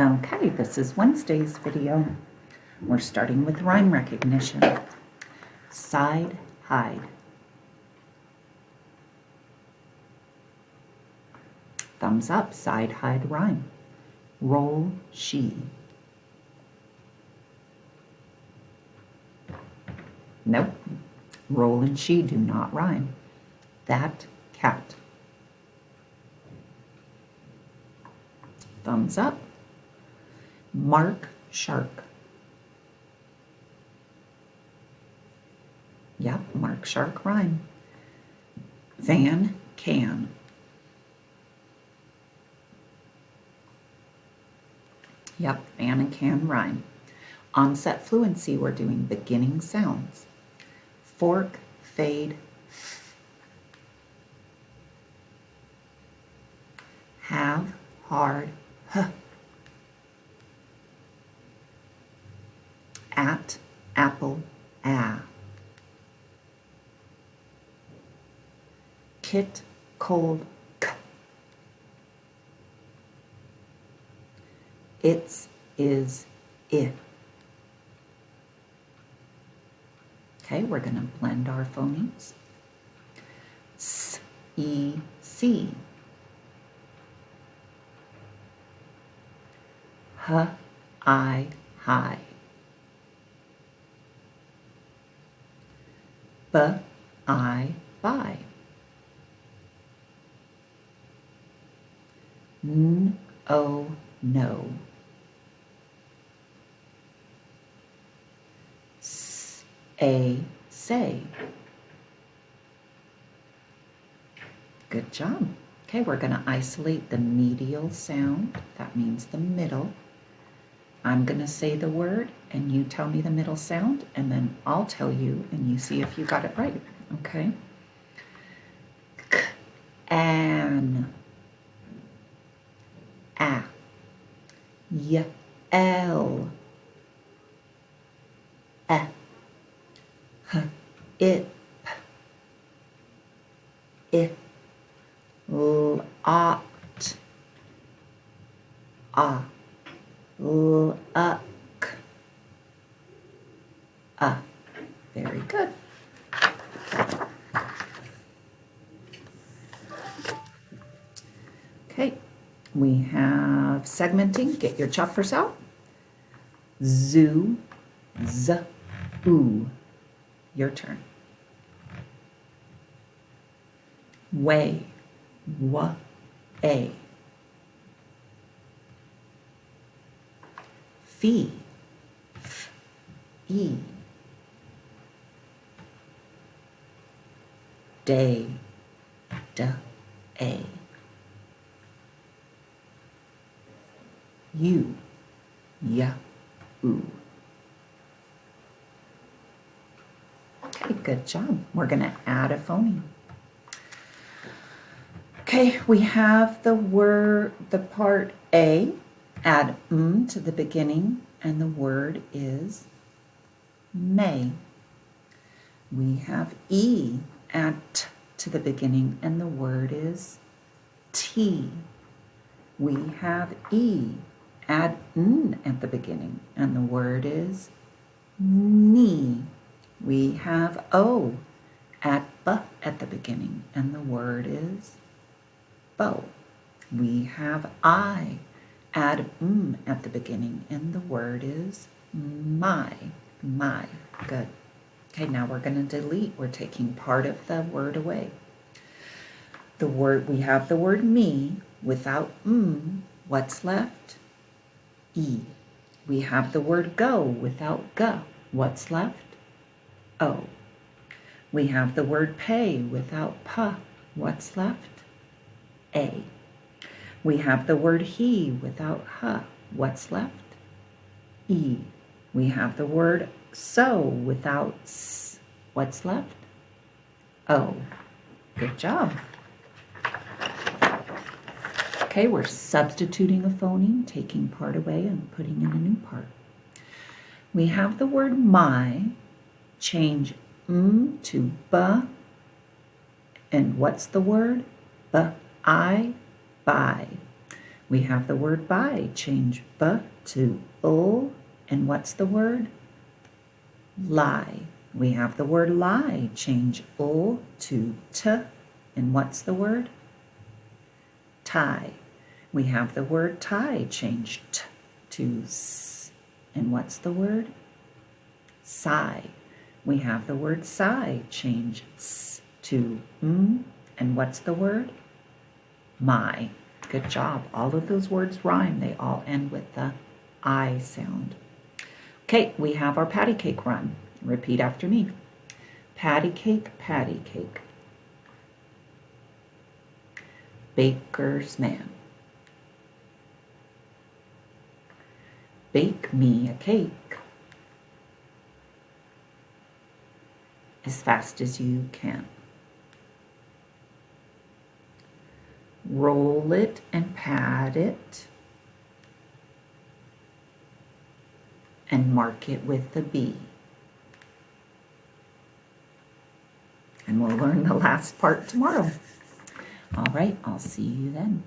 Okay, this is Wednesday's video. We're starting with rhyme recognition. Side, hide. Thumbs up, side, hide rhyme. Roll, she. Nope, roll and she do not rhyme. That cat. Thumbs up. Mark, shark. Yep, mark, shark rhyme. Van, can. Yep, van and can rhyme. Onset fluency, we're doing beginning sounds. Fork, fade, have, hard, huh. At, apple, ah. Kit, cold, k. It's, is, it. Okay, we're going to blend our phonemes. S, e, c. H, I, high. B, I, buy. N, o, no. S, a, say. Good job. Okay, we're going to isolate the medial sound. That means the middle. I'm going to say the word, and you tell me the middle sound, and then I'll tell you, and you see if you got it right. Okay? K, an. A. Y, L. E. H, it. P. I. L, ot. A. L, uck. A. Very good. Okay, we have segmenting. Get your choppers out. Zoo, z, oo. Your turn. Way, wa, a. Fee, f, e. Day, d, a. You, ya, oo. Okay, good job. We're going to add a phoneme. Okay, we have the word, the part A. Add to the beginning, and the word is may. We have E. Add t to the beginning, and the word is tea. We have E. Add n at the beginning, and the word is knee. We have O. Add b at the beginning, and the word is bow. We have I. Add at the beginning, and the word is my. Good. Okay, now we're going to delete. We're taking part of the word away. The word, we have the word me without what's left? E. We have the word go without g. What's left? O. We have the word pay without p. What's left? A. We have the word he without h. What's left? E. We have the word so without s. What's left? O. Good job. Okay, we're substituting a phoneme, taking part away and putting in a new part. We have the word my, change to b, and what's the word? B-I, buy. We have the word buy. Change B to L. And what's the word? Lie. We have the word lie. Change L to T. And what's the word? Tie. We have the word tie. Change T to S. And what's the word? Sigh. We have the word sigh. Change S to M. And what's the word? My. Good job. All of those words rhyme. They all end with the I sound. Okay, we have our patty cake run. Repeat after me. Patty cake, patty cake. Baker's man. Bake me a cake as fast as you can. Roll it and pat it and mark it with the B. And we'll learn the last part tomorrow. All right, I'll see you then.